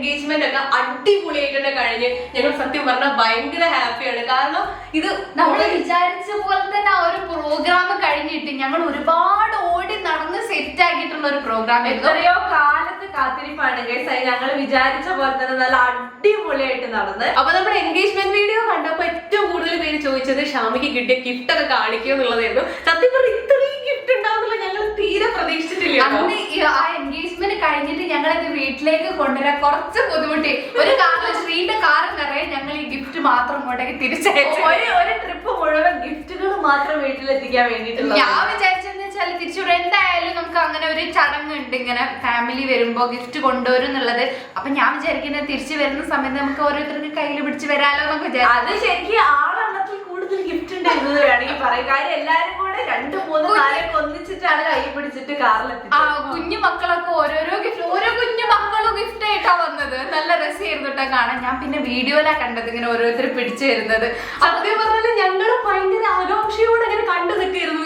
Engagement ഒക്കെ അടിപൊളിയായിട്ട് കഴിഞ്ഞ് ഞങ്ങൾ സത്യം പറഞ്ഞാൽ ഭയങ്കര ഹാപ്പിയാണ്. കാരണം ഇത് നമ്മൾ വിചാരിച്ച പോലെ തന്നെ ആ ഒരു പ്രോഗ്രാം കഴിഞ്ഞിട്ട് ഞങ്ങൾ ഒരുപാട് ഓടി നടന്ന് സെറ്റ് ആക്കിയിട്ടുള്ള ഒരു പ്രോഗ്രാം. എത്രയോ കാലത്ത് കാത്തിരിപ്പാണ് ഞങ്ങൾ വിചാരിച്ച പോലെ തന്നെ നല്ല അടിപൊളിയായിട്ട് നടന്ന്. അപ്പൊ നമ്മുടെ എൻഗേജ്മെന്റ് വീഡിയോ കണ്ടപ്പോ ഏറ്റവും കൂടുതൽ പേര് ചോദിച്ചത് ഷാമിക്ക് കിട്ടിയ ഗിഫ്റ്റ് ഒക്കെ കാണിക്കുക എന്നുള്ളതായിരുന്നു. സത്യം പറഞ്ഞാൽ ഇത്രയും ഗിഫ്റ്റ് ഉണ്ടാവുന്നില്ല ഞങ്ങൾ തീരെ പ്രതീക്ഷിച്ചിട്ടില്ല. അന്ന് ആ എൻഗേജ്മെന്റ് കഴിഞ്ഞിട്ട് ഞങ്ങളത് വീട്ടിലേക്ക് കൊണ്ടുവരാൻ കുറച്ച് ബുദ്ധിമുട്ടി. ഒരു കാറിൽ ശ്രീന്റെ കാറിൽ നിറയെ ഞങ്ങൾ ഈ ഗിഫ്റ്റ് മാത്രം കൊണ്ടൊക്കെ തിരിച്ചയച്ചു. ഒരു ട്രിപ്പ് മുഴുവൻ ഗിഫ്റ്റുകൾ മാത്രം വീട്ടിലെത്തിക്കാൻ വേണ്ടിയിട്ടുള്ള. ഞാൻ വിചാരിച്ചെന്ന് വെച്ചാൽ തിരിച്ചുകൂടെ എന്തായാലും നമുക്ക് അങ്ങനെ ഒരു ചടങ്ങുണ്ട്, ഇങ്ങനെ ഫാമിലി വരുമ്പോ ഗിഫ്റ്റ് കൊണ്ടുവരും എന്നുള്ളത്. അപ്പൊ ഞാൻ വിചാരിക്കുന്നത് തിരിച്ചു വരുന്ന സമയത്ത് നമുക്ക് ഓരോരുത്തർക്ക് കയ്യിൽ പിടിച്ച് വരാലോ എന്നൊക്കെ വിചാരിച്ചു. അത് ശരിക്കും ആളെണ്ണത്തിൽ കൂടുതൽ ഗിഫ്റ്റ് ഉണ്ടായിരുന്നത് വേണമെങ്കിൽ പറയും. കാര്യം എല്ലാരും കൂടെ 2-3 നാലൊക്കെ ഒന്നിച്ചിട്ടാണ് കൈ പിടിച്ചിട്ട് കാറിലെത്തി. കുഞ്ഞു മക്കളൊക്കെ ഓരോരോ ഗിഫ്റ്റ്, ഓരോ കുഞ്ഞു മക്കളും ഗിഫ്റ്റ് ആയിട്ടാ വന്നത്. നല്ല രസമായിരുന്നു കേട്ടോ കാണാൻ. ഞാൻ പിന്നെ വീഡിയോയിലാ കണ്ടത് ഇങ്ങനെ ഓരോരുത്തർ പിടിച്ചു വരുന്നത്. സത്യം പറഞ്ഞാൽ ഞങ്ങൾ ഭയങ്കര ആകാംക്ഷയോടെ അങ്ങനെ കണ്ടു നിൽക്കായിരുന്നു.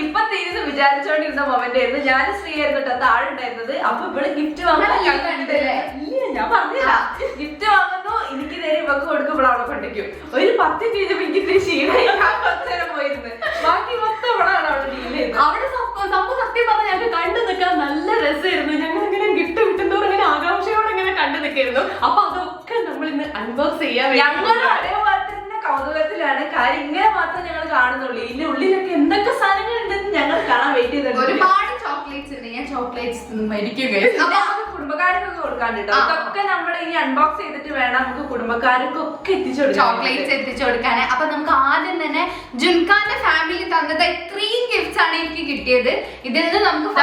ഇപ്പൊ തിരിഞ്ഞ് വിചാരിച്ചോണ്ടിരുന്ന മൊമെന്റ് ആയിരുന്നു. ഞാൻ ശ്രീ ആയിരുന്നു താഴെ ഉണ്ടായിരുന്നത്. അപ്പൊ ഇവിടെ ഗിഫ്റ്റ് വാങ്ങാൻ ഞാൻ പറഞ്ഞില്ല. ഗിഫ്റ്റ് വാങ്ങുന്നു, എനിക്ക് നേരെ ഇവക്ക് കൊടുക്കുമ്പോൾ അവിടെ കൊണ്ടിരിക്കും. ഒരു 10 മിനിറ്റ് എനിക്ക് ഇത്തിരി ക്ഷീണമായി. ഞാൻ കുറച്ചു നേരം പോയിരുന്നു. ബാക്കി മൊത്തം ഇവിടെയാണ് അവിടെ ഡീൽ ചെയ്തത്. അവിടെ സംഭവം സത്യം പറഞ്ഞാൽ ഞങ്ങൾക്ക് കണ്ടു നിൽക്കാൻ നല്ല രസമായിരുന്നു. ഞങ്ങൾ ഇങ്ങനെ ഗിഫ്റ്റ് കിട്ടുന്നവർ ഇങ്ങനെ ആകാംക്ഷയോടെ ഇങ്ങനെ കണ്ടു നിൽക്കായിരുന്നു. അപ്പൊ അതൊക്കെ നമ്മൾ ഇന്ന് അൺബോക്സ് ചെയ്യാൻ ഞങ്ങളും അതേപോലെ തന്നെ കൗതുകത്തിലാണ്. കാര്യം ഇങ്ങനെ മാത്രം ഞങ്ങൾ കാണുന്നുള്ളൂ. ഇതിന്റെ ഉള്ളിലൊക്കെ എന്തൊക്കെ സാധനങ്ങൾ ഉണ്ടെന്ന് ഞങ്ങൾ കാണാൻ വെയിറ്റ് ചെയ്തിട്ടുണ്ട്. ഒരുപാട് ചോക്ലേറ്റ്സ് ഉണ്ട്. ഞാൻ ചോക്ലേറ്റ്സ് മരിക്കുക. നമുക്ക് കുടുംബക്കാർക്കൊക്കെ കൊടുക്കാൻ കിട്ടും. അതൊക്കെ നമ്മൾ ഇനി അൺബോക്സ് ചെയ്തിട്ട് വേണം നമുക്ക് കുടുംബക്കാർക്കൊക്കെ എത്തിച്ചു കൊടുക്കാം, ചോക്ലേറ്റ്സ് എത്തിച്ചു കൊടുക്കാന്. അപ്പൊ നമുക്ക് ആദ്യം തന്നെ ജുൻഖാന്റെ ഫാമിലി തന്നത് ഇത്രയും ഗിഫ്റ്റ്സ് ആണ് എനിക്ക് കിട്ടിയത്. ഇതിൽ നിന്ന് നമുക്ക്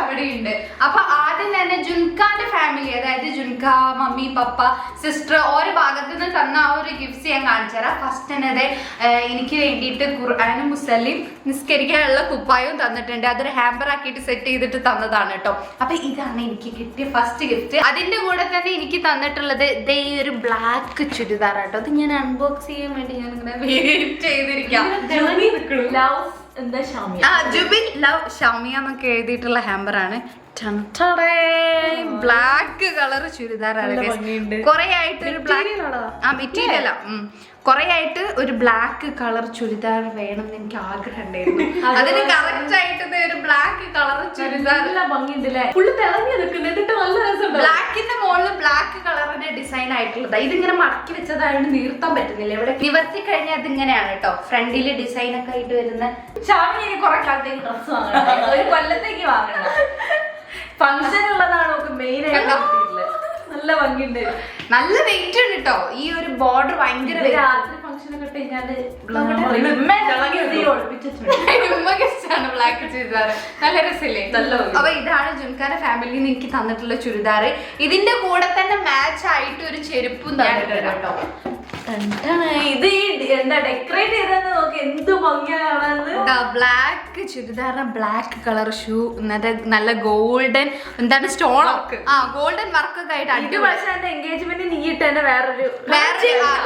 അവിടെയുണ്ട്. അപ്പൊ ആദ്യം തന്നെ ജുൻഖാന്റെ ഫാമിലി, അതായത് ജുൻഖ, മമ്മി, പപ്പ, സിസ്റ്റർ ഓരോ ഭാഗത്തു നിന്ന് തന്ന ആ ഒരു ഗിഫ്റ്റ്സ് ഞാൻ കാണിച്ചു തരാം. ഫസ്റ്റ് തന്നെ എനിക്ക് വേണ്ടിയിട്ട് ഖുർആനും മുസല്ലിം നിസ്കരിക്കാനുള്ള കുപ്പായവും തന്നിട്ടുണ്ട്. അതൊരു ഹാമ്പർ ആക്കിയിട്ട് സെറ്റ് ചെയ്തിട്ട് തന്നതാണ് കേട്ടോ. അപ്പൊ ഇതാണ് എനിക്ക് കിട്ടിയ ഫസ്റ്റ് ഗിഫ്റ്റ്. അതിന്റെ കൂടെ തന്നെ എനിക്ക് തന്നിട്ടുള്ളത് ഈ ഒരു ബ്ലാക്ക് ചുരിദാർ കേട്ടോ. അത് ഞാൻ അൺബോക്സ് ചെയ്യാൻ വേണ്ടി ഞാൻ ഇങ്ങനെ വെയിറ്റ് ചെയ്തിരിക്കാം. ജുബിൻ ലവ് ഷാമിയ എന്നൊക്കെ എഴുതിയിട്ടുള്ള ഹാമ്പർ ആണ്. ബ്ലാക്ക് കളർ ചുരിദാറാണ്. കൊറേ ആയിട്ട് ഒരു ബ്ലാക്ക് മെറ്റീരിയലാ. കൊറേ ആയിട്ട് ഒരു ബ്ലാക്ക് കളർ ചുരിദാർ വേണം എന്ന് എനിക്ക് ആഗ്രഹം ഉണ്ടായിരുന്നു. അതിന് കറക്റ്റ് ആയിട്ട് ഒരു ബ്ലാക്ക് കളർ ചുരിദാർ ഭംഗിയുണ്ടല്ലേ. ഫുള്ള് തിളങ്ങി നിൽക്കുന്നുണ്ട്. നല്ല രസമുണ്ട്. ബ്ലാക്കിന്റെ മുകളിൽ ബ്ലാക്ക് കളറിന്റെ ഡിസൈൻ ആയിട്ടുള്ളത്. ഇതിങ്ങനെ മടക്കി വെച്ചതായിട്ട് നീർത്താൻ പറ്റുന്നില്ല. ഇവിടെ നിവർത്തി കഴിഞ്ഞാൽ അതിങ്ങനെയാണ് കേട്ടോ. ഫ്രണ്ടില് ഡിസൈൻ ഒക്കെ ആയിട്ട് വരുന്ന. ഷാമിന് കുറെ കാലത്തേക്ക് ഡ്രസ് വാങ്ങണം, ഒരു കൊല്ലത്തേക്ക് വാങ്ങണം. ഫംഗ്ഷൻ ഉള്ളതാണ് നമുക്ക് മെയിൻ ആയിട്ട്. നല്ല ഭംഗിയുണ്ട്, നല്ല വെയിറ്റ് ഉണ്ട് കേട്ടോ. ഈ ഒരു ബോർഡർ ഭയങ്കര രാത്രി ഫംഗ്ഷൻ ഒക്കെ കഴിഞ്ഞാല് ബ്ലാക്ക് ചുരിദാർ നല്ല രസമില്ലേ? അപ്പൊ ഇതാണ് ജുൻഖാന്റെ ഫാമിലിയിൽ നിന്ന് എനിക്ക് തന്നിട്ടുള്ള ചുരിദാർ. ഇതിന്റെ കൂടെ തന്നെ മാച്ച് ആയിട്ട് ഒരു ചെരുപ്പും തന്നിട്ടുണ്ട് കേട്ടോ. ഇത് എന്താ ഡെക്കറേറ്റ് ചെയ്തെന്ന് നോക്കി എന്ത് ഭംഗിയാണ്. ബ്ലാക്ക് ചുരിദാറിന് ബ്ലാക്ക് കളർ ഷൂ, നല്ല ഗോൾഡൻ എന്താണ് സ്റ്റോൺ, ഗോൾഡൻ വർക്ക് ഒക്കെ ആയിട്ട് അടിപൊളി. എൻഗേജ്മെന്റ് നീട്ട് തന്നെ വേറെ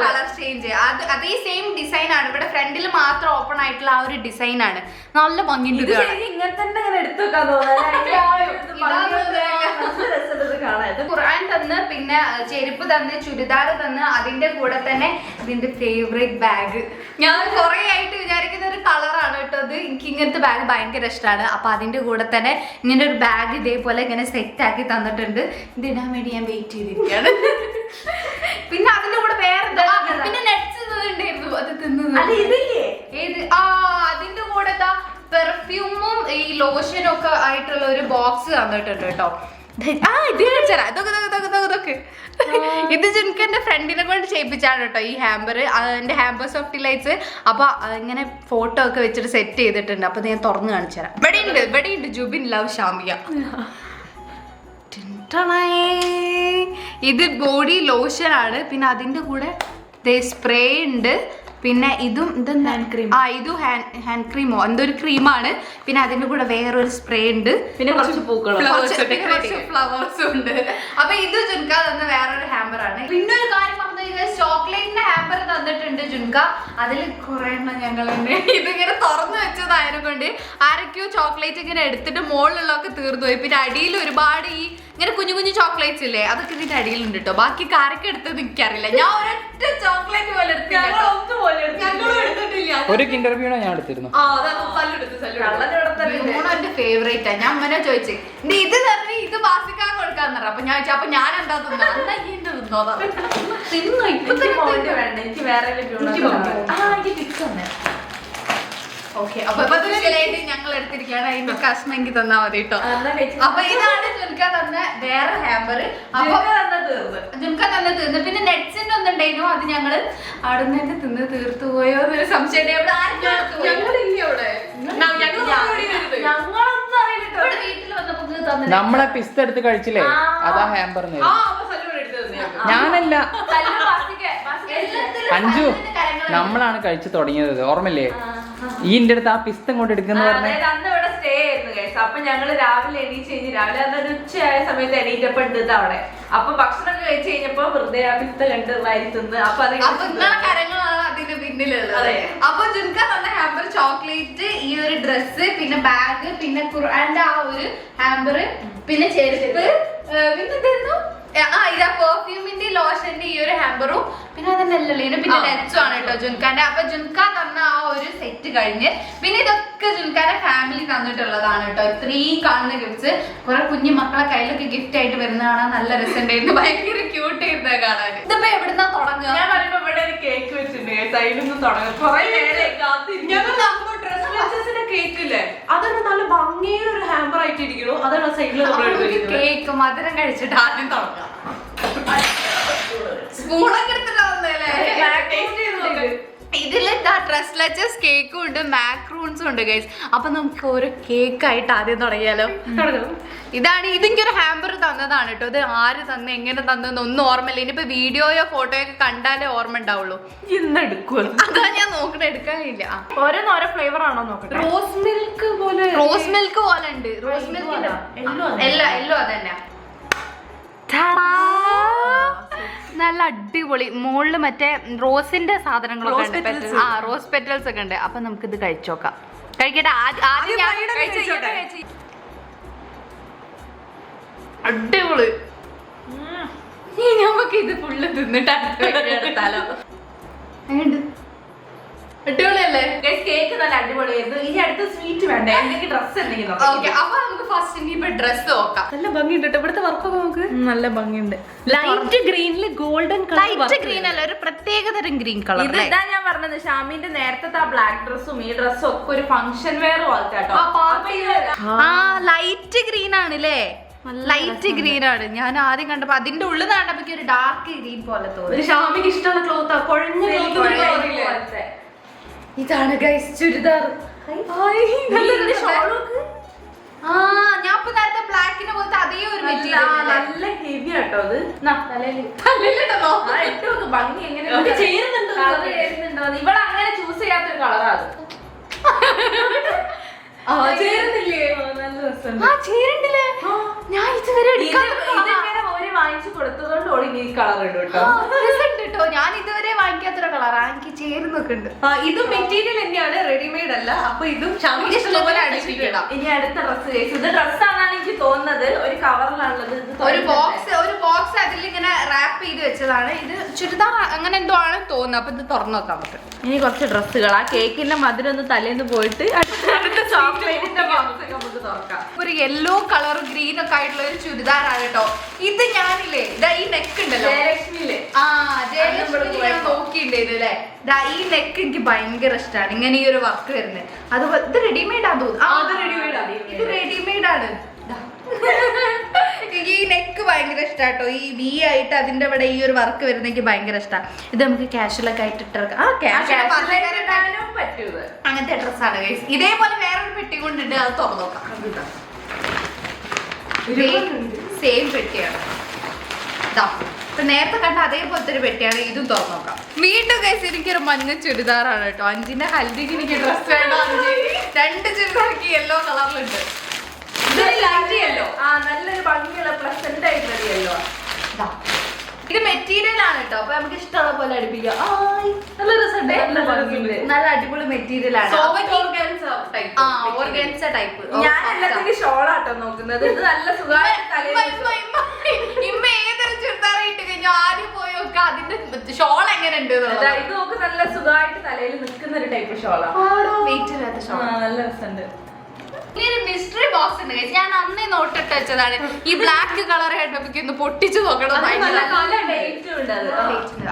കളർ ചേഞ്ച്. അതേ സെയിം ഡിസൈൻ ആണ്. ഇവിടെ ഫ്രണ്ടിൽ മാത്രം ഓപ്പൺ ആയിട്ടുള്ള ആ ഒരു ഡിസൈൻ ആണ്. നല്ല ഭംഗിയുണ്ട്. ഇങ്ങനെ തന്നെ അങ്ങനെ എടുത്തു വെക്കാൻ തോന്നുന്നു. ഖുർആൻ തന്ന്, പിന്നെ ചെരുപ്പ് തന്ന്, ചുരിദാർ തന്ന്, അതിന്റെ കൂടെ തന്നെ ഇതിന്റെ ഫേവറേറ്റ് ബാഗ്. ഞാൻ കുറെ ആയിട്ട് വിചാരിക്കുന്ന ഒരു കളറാണ് കേട്ടോ അത്. എനിക്ക് ഇങ്ങനത്തെ ബാഗ് ഭയങ്കര ഇഷ്ടമാണ്. അപ്പൊ അതിന്റെ കൂടെ തന്നെ ഇങ്ങനെ ഒരു ബാഗ് ഇതേപോലെ ഇങ്ങനെ സെറ്റ് ആക്കി തന്നിട്ടുണ്ട്. ഇതിടാൻ വേണ്ടി ഞാൻ വെയിറ്റ് ചെയ്തിരിക്കുകയാണ്. പിന്നെ അതിന്റെ കൂടെ വേറെ പിന്നെ നെറ്റ്സ് ഉണ്ടായിരുന്നു. അത് തിന്നത് ഏത് അതിന്റെ കൂടെ പെർഫ്യൂമും ഈ ലോഷനും ഒക്കെ ആയിട്ടുള്ള ഒരു ബോക്സ് തന്നിട്ടുണ്ട് കേട്ടോ. ഇത് ജുൻഖന്റെ ഫ്രണ്ടിനെ കൊണ്ട് ചെയ്യിപ്പിച്ചാണ് കേട്ടോ ഈ ഹാമ്പർ. എന്റെ ഹാമ്പർ സോഫ്റ്റ് ലൈറ്റ്സ്. അപ്പൊ ഇങ്ങനെ ഫോട്ടോ ഒക്കെ വെച്ചിട്ട് സെറ്റ് ചെയ്തിട്ടുണ്ട്. അപ്പൊ ഞാൻ തുറന്ന് കാണിച്ചു തരാം. ഇവിടെ ഉണ്ട് ജുബിൻ ലവ് ഷാമിയ. ഇത് ബോഡി ലോഷൻ ആണ്. പിന്നെ അതിന്റെ കൂടെ സ്പ്രേ ഉണ്ട്. പിന്നെ ഇതും ഇതും ഹാൻഡ് ക്രീമോ എന്തൊരു ക്രീമാണ്. പിന്നെ അതിന്റെ കൂടെ വേറൊരു സ്പ്രേ ഉണ്ട്. പിന്നെ കുറച്ച് പൂക്കളും ഫ്ലവേഴ്സും ഉണ്ട്. അപ്പൊ ഇത് ജുൻഖ തന്ന വേറൊരു ഹാമ്പർ ആണ്. പിന്നെ ഒരു കാര്യം പറഞ്ഞത് ചോക്ലേറ്റിന്റെ ഹാമ്പർ തന്നിട്ടുണ്ട് ജുൻക. അതിൽ കുറെ എണ്ണം ഞങ്ങളുണ്ട്. ഇതിങ്ങനെ തുറന്നു വെച്ചതായതിനെ കൊണ്ട് ആരൊക്കെയോ ചോക്ലേറ്റ് ഇങ്ങനെ എടുത്തിട്ട് മുകളിലുള്ളതൊക്കെ തീർന്നു പോയി. പിന്നെ അടിയിൽ ഒരുപാട് ഈ ഇങ്ങനെ കുഞ്ഞു കുഞ്ഞു ചോക്ലേറ്റ്സ് ഇല്ലേ, അതൊക്കെ ഇതിന്റെ അടിയിലുണ്ട് കേട്ടോ. ബാക്കി കാരൊക്കെ എടുത്തത് എനിക്കറിയില്ല. ഞാൻ ഒരൊറ്റ ചോക്ലേറ്റ് പോലെ എടുത്തില്ല. ഒരു കിൻഡർ ബ്യൂണോ ഞാൻ എടുത്തിരുന്നു. എന്റെ ഫേവറേറ്റ് ആണ്. ഞാൻ അമ്മനെ ചോദിച്ചു ഇത് തന്നെ ഇത് ബാസിക്കാൻ കൊടുക്കാന്ന് പറഞ്ഞു. അപ്പൊ ഞാൻ ചോദിച്ചു അപ്പൊ ഞാൻ എന്താ തിന്നോ തിന്നോ ഇപ്പൊ വേണ്ട, എനിക്ക് വേറെ ഓക്കെ. അപ്പൊ ഞങ്ങൾ എടുത്തിരിക്കുകയാണ്. അതിന്റെ കഷ്ണം എനിക്ക് തന്നാ മതി കേട്ടോ. അപ്പൊ ഇതാണ് ജുൻക തന്ന വേറെ ഹാമ്പർ. അപ്പൊ ജുൻക തന്ന തീർന്നു. പിന്നെ നെറ്റ്സിന്റെ ഒന്നുണ്ടായിരുന്നു, അത് ഞങ്ങള് അവിടെ നിന്ന് തിന്ന് തീർത്തു പോയോ എന്നൊരു സംശയം. വീട്ടിൽ വന്നപ്പോ നമ്മളെ പിസ്ത എടുത്ത് കഴിച്ചില്ലേ, അതാ ഹാമ്പർ. ഞാനല്ല, അഞ്ചു നമ്മളാണ് കഴിച്ചു തുടങ്ങിയത്, ഓർമ്മല്ലേ? ഈ എന്റെ അടുത്ത് ആ പിസ്ത കൊണ്ട് എടുക്കുന്ന അന്ന് ഇവിടെ സ്റ്റേ ആയിരുന്നു കേസ്. അപ്പൊ ഞങ്ങള് രാവിലെ എണീച്ച് കഴിഞ്ഞ് രാവിലെ അന്നൊരു ഉച്ചയായ സമയത്ത് എണീറ്റപ്പോ ഉണ്ട് അവിടെ. അപ്പൊ ഭക്ഷണമൊക്കെ കഴിച്ചു കഴിഞ്ഞപ്പോ വെറുതെ ആ പിസ്ത കണ്ട് വാരി തിന്ന്. അപ്പൊ കാര്യങ്ങളാണ് അതിന്റെ പിന്നിലുള്ളത്. അപ്പൊ ജുൻക തന്ന ഹാമ്പർ ചോക്ലേറ്റ്, ഈ ഒരു ഡ്രസ്സ്, പിന്നെ ബാഗ്, പിന്നെ ഖുർആന്റെ ആ ഒരു ഹാമ്പർ, പിന്നെ ചെരുപ്പ്, പിന്നെ ഇതാ പെർഫ്യൂമിന്റെ ലോഷന്റെ ഈ ഒരു ഹാമ്പറും, പിന്നെ അതന്നെയല്ലേ പിന്നെ നെറ്റ്സും ആണ് കേട്ടോ ജുൻകാന്റെ. അപ്പൊ ജുൻക തന്ന ആ ഒരു സെറ്റ് കഴിഞ്ഞ് പിന്നെ ഇതൊക്കെ ജുൻകാന്റെ ഫാമിലി തന്നിട്ടുള്ളതാണ് കേട്ടോ. ഇത്രയും കാണുന്ന ഗിഫ്റ്റ്സ് കുറെ കുഞ്ഞു മക്കളെ കയ്യിലൊക്കെ ഗിഫ്റ്റ് ആയിട്ട് വരുന്ന കാണാൻ നല്ല രസമുണ്ടായിരുന്നു. ഭയങ്കര ക്യൂട്ട് ആയിരുന്നു കാണാൻ. ഇതിപ്പോ എവിടുന്നാ തുടങ്ങുക? ഞാൻ പറയുമ്പോ ഇവിടെ ഒരു കേക്ക് വെച്ചിട്ടുണ്ട്, സൈഡിൽ തുടങ്ങും. കുറെ കേക്കില്ലേ, അതാണ് നല്ല ഭംഗിയുടെ ഒരു ഹാമ്പർ ആയിട്ട് ഇരിക്കണു. അതാണ് സൈഡിൽ കേക്ക് മധുരം കഴിച്ചിട്ട് ആദ്യം തുടങ്ങാം. സ്പൂണൊക്കെ എടുത്തിട്ട് ഇതില് ഡ്രസ്ലെച്ചസ് കേക്കും ഉണ്ട്, മാക്രൂൺസും ഉണ്ട് ഗൈസ്. അപ്പൊ നമുക്ക് ഓരോ കേക്ക് ആയിട്ട് ആദ്യം തുടങ്ങിയാലോ? ഇതാണ് ഇതെനിക്കൊരു ഹാമ്പർ തന്നതാണ് കേട്ടോ. ഇത് ആര് തന്ന എങ്ങനെ തന്നെന്ന് ഒന്നും ഓർമ്മയില്ല. ഇനിയിപ്പോ വീഡിയോയോ ഫോട്ടോയോ ഒക്കെ കണ്ടാലേ ഓർമ്മ ഉണ്ടാവുള്ളൂ. അതാ ഞാൻ നോക്കണ എടുക്കാനില്ല. ഓരോന്നോരോ ഫ്ലേവർ ആണോ നോക്കട്ടെ. റോസ് മിൽക്ക് പോലെ ഉണ്ട്. റോസ് മിൽക്ക് എല്ലോ അതന്നെ. നല്ല അടിപൊളി. മുകളില് മറ്റേ റോസിന്റെ സാധനങ്ങളൊക്കെ ഉണ്ട്. റോസ് പെറ്റൽസ് ഒക്കെ ഉണ്ട്. അപ്പൊ നമുക്ക് ഇത് കഴിച്ചോക്കാം. കഴിക്കട്ടെ. അടിപൊളി. നമുക്ക് ഇത് ഫുള്ള് തിന്നിട്ട് അടുത്താലോ? അടിപൊളിയല്ലേ? കേക്ക് നല്ല അടിപൊളിയായിരുന്നു. ഇനി അടുത്ത സ്വീറ്റ് വേണ്ട, എന്തെങ്കിലും ഡ്രസ് എന്തെങ്കിലും. അപ്പൊ നമുക്ക് ഫസ്റ്റ് ഇനിയിപ്പോ ഡ്രസ് നോക്കാം. നല്ല ഭംഗിയുണ്ട് ഇവിടുത്തെ വർക്കൊക്കെ നമുക്ക് നല്ല ഭംഗിയുണ്ട്. ലൈറ്റ് ഗ്രീനില് ഗോൾഡൻ ലൈറ്റ് ഗ്രീൻ അല്ല, ഒരു പ്രത്യേകതരം ഗ്രീൻ കളർ. ഇതാ ഞാൻ പറഞ്ഞത്, ഷാമിന്റെ നേരത്തെ ആ ബ്ലാക്ക് ഡ്രസ്സും ഈ ഡ്രസ്സും ഒക്കെ ഒരു ഫംഗ്ഷൻ വെയർ പോലത്തെ കേട്ടോ. ലൈറ്റ് ഗ്രീൻ ആണല്ലേ? ലൈറ്റ് ഗ്രീൻ ആണ്. ഞാൻ ആദ്യം കണ്ടപ്പോ അതിന്റെ ഉള്ളിൽ കണ്ടപ്പോ ഒരു ഡാർക്ക് ഗ്രീൻ പോലെ തോന്നി. ഷാമിക്ക് ഇഷ്ടമുള്ള ക്ലോത്താ, കുഴഞ്ഞ പോലത്തെ. ഇതാണ് ഗൈസ് ചുരിദാർ. ഞാൻ ഇപ്പൊ നേരത്തെ ബ്ലാക്കിനെ പോലത്തെ അതേ ഒരു മെറ്റീരിയൽ. നല്ല ഹെവി ആട്ടോ അത്. ഭംഗി എങ്ങനെ ചേരുന്നുണ്ടോ? ഇവിടെ അങ്ങനെ ചൂസ് ചെയ്യാത്തൊരു കളറാ അത്. ചേരുന്നില്ലേ? നല്ല രസമുണ്ട്. ഞാൻ ഇതുവരെ വാങ്ങിച്ചു കൊടുത്തതുകൊണ്ട് ഓളിങ്ങി ഈ കളർ ഇടും കേട്ടോ. ഞാൻ ഇതുവരെ വാങ്ങിക്കാത്തൊരു കളറാണ്. എനിക്ക് ചേരുന്നൊക്കെ ഉണ്ട്. ഇതും മെറ്റീരിയൽ തന്നെയാണ്, റെഡിമെയ്ഡ് അല്ല. അപ്പൊ ഇതും ഇഷ്ടംപോലെ അടിച്ചിരിക്കണം. ഇനി അടുത്ത ഡ്രസ്. ഇത് ഡ്രസ്സാണെന്നാണ് എനിക്ക് തോന്നുന്നത്. ഒരു കവറിലാണുള്ളത്. ഒരു ബോക്സ് അതിലിങ്ങനെ റാപ്പ് ചെയ്ത് വെച്ചതാണ്. ഇത് ചുരിദാർ അങ്ങനെ എന്തോ ആണ് തോന്നുന്നത്. അപ്പൊ ഇത് തുറന്നു നോക്കാൻ പറ്റും. ഇനി കുറച്ച് ഡ്രസ്സുകൾ. ആ കേക്കിന്റെ മധുരം ഒന്ന് തലേന്ന് പോയിട്ട് അടുത്ത ചോക്ലേറ്റിന്റെ ബോക്സ് ഒക്കെ നമുക്ക് തുറക്കാം. ഒരു യെല്ലോ കളർ ഗ്രീൻ ഒക്കെ ആയിട്ടുള്ള ഒരു ചുരിദാറാണ് കേട്ടോ. ഇത് ഞാനില്ലേ ഇതാ ഈ നെക്ക് ഉണ്ടല്ലോ, ജയലക്ഷ്മിയിലെ ഞാൻ നോക്കിണ്ടായിരുന്നു അല്ലേ. ഈ നെക്ക് എനിക്ക് ഭയങ്കര ഇഷ്ടമാണ്. ഇങ്ങനെ ഈ ഒരു വർക്ക് വരുന്നത്. അതുപോലെ ഇത് റെഡിമെയ്ഡ് ആണ് തോന്നുന്നു. ഇത് റെഡിമെയ്ഡ് ആണ്. ഈ നെക്ക് ഭയങ്കര ഇഷ്ടാട്ടോ. ഈ വി ആയിട്ട് അതിന്റെ ഇവിടെ ഈ ഒരു വർക്ക് വരുന്ന എനിക്ക് ഭയങ്കര ഇഷ്ടമാണ്. ഇത് നമുക്ക് കാഷ്വലൊക്കെ ആയിട്ട് ഇട്ടിറക്കാം. അങ്ങനത്തെ ഡ്രസ്സാണ് ഗൈസ്. ഇതേപോലെ വേറൊരു പെട്ടി കൊണ്ടുണ്ട്, അത് തുറന്നു നോക്കാം. സെയിം പെട്ടിയാണ്. ഇപ്പൊ നേരത്തെ കണ്ട അതേപോലത്തെ ഒരു പെട്ടിയാണ്. ഇതും തുറന്നു നോക്കാം. വീണ്ടും ഗൈസ് എനിക്കൊരു മഞ്ഞ ചുരിദാറാണ് കേട്ടോ. അഞ്ചിന്റെ ഹൽദിക്ക് എനിക്ക് ഡ്രസ് വേണ്ട. 2 ചുരിദാർക്ക് യെല്ലോ കളറിലുണ്ട്. നല്ലൊരു ഭംഗിയുള്ള പ്ലസന്റ് ആയിട്ടുള്ള യെല്ലോ. ഇത് മെറ്റീരിയൽ ആണ് കേട്ടോ, അപ്പൊ നമുക്ക് ഇഷ്ടമുള്ള പോലെ അടുപ്പിക്കാം. നല്ല രസമുണ്ട്, നല്ല ഭംഗിയുണ്ട്. നല്ല അടിപൊളി മെറ്റീരിയൽ ആണ്. Organza type. ഞാൻ എല്ലാത്തിനും ഷോളാട്ടോ നോക്കുന്നത്. ഇത് നല്ല സുഖമായിട്ട് ഇമ്മ ഏതൊരു ചുരിദാറായിട്ട് കഴിഞ്ഞാൽ ആദ്യം പോയി നോക്ക അതിന്റെ ഷോൾ എങ്ങനെ ഉണ്ട്. ഇത് നോക്ക്, നല്ല സുഖമായിട്ട് തലയിൽ നിൽക്കുന്ന ഒരു ടൈപ്പ് ഷോളാ. വെയിറ്റ് ഇല്ലാത്ത ഷോൾ. നല്ല രസമുണ്ട്. ഇനി ഒരു മിസ്റ്ററി ബോക്സ് ഉണ്ട് guys. ഞാൻ അന്നേ നോട്ടിട്ട് വെച്ചതാണ്. ഈ ബ്ലാക്ക് കളർ ഹെഡ്ബിക്ക് ഒന്ന് പൊട്ടിച്ചു നോക്കണം.